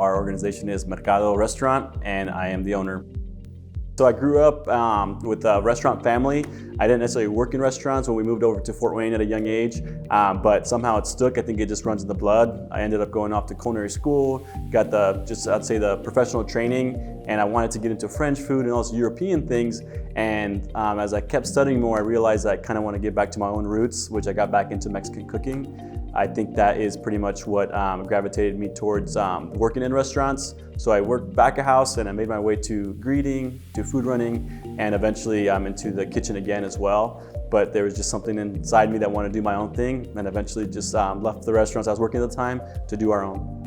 Our organization is Mercado Restaurant, and I am the owner. So I grew up with a restaurant family. I didn't necessarily work in restaurants when we moved over to Fort Wayne at a young age, but somehow it stuck. I think it just runs in the blood. I ended up going off to culinary school, got the professional training, and I wanted to get into French food and also European things. And as I kept studying more, I realized I kind of want to get back to my own roots, which I got back into Mexican cooking. I think that is pretty much what gravitated me towards working in restaurants. So I worked back of house and I made my way to greeting, to food running, and eventually into the kitchen again as well. But there was just something inside me that wanted to do my own thing, and eventually just left the restaurants I was working at the time to do our own.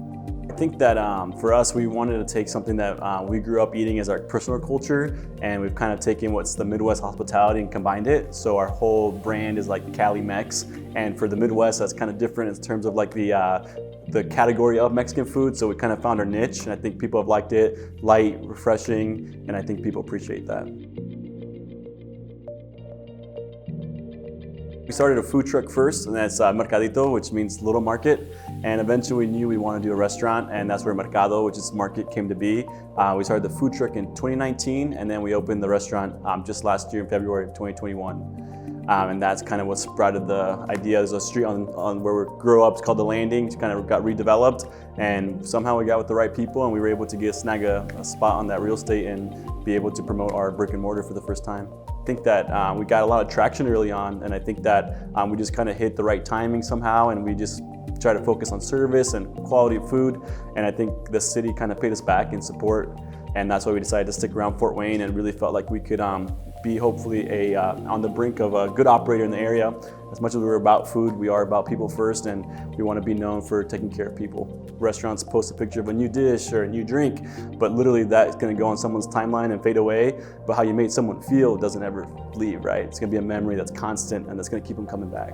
I think that for us, we wanted to take something that we grew up eating as our personal culture, and we've kind of taken what's the Midwest hospitality and combined it. So our whole brand is like Cali Mex, and for the Midwest, that's kind of different in terms of like the category of Mexican food. So we kind of found our niche, and I think people have liked it, light, refreshing, and I think people appreciate that. We started a food truck first, and that's Mercadito, which means little market. And eventually we knew we wanted to do a restaurant, and that's where Mercado, which is market, came to be. We started the food truck in 2019, and then we opened the restaurant just last year in February of 2021. And that's kind of what sprouted the idea. There's a street on where we grew up, it's called The Landing. It kind of got redeveloped, and somehow we got with the right people, and we were able to snag a spot on that real estate and be able to promote our brick and mortar for the first time. I think that we got a lot of traction early on, and I think that we just kind of hit the right timing somehow, and we just try to focus on service and quality of food, and I think the city kind of paid us back in support, and that's why we decided to stick around Fort Wayne and really felt like we could be hopefully on the brink of a good operator in the area. As much as we're about food, we are about people first, and we want to be known for taking care of people. Restaurants post a picture of a new dish or a new drink, but literally that is going to go on someone's timeline and fade away, but how you made someone feel doesn't ever leave, right? It's going to be a memory that's constant and that's going to keep them coming back.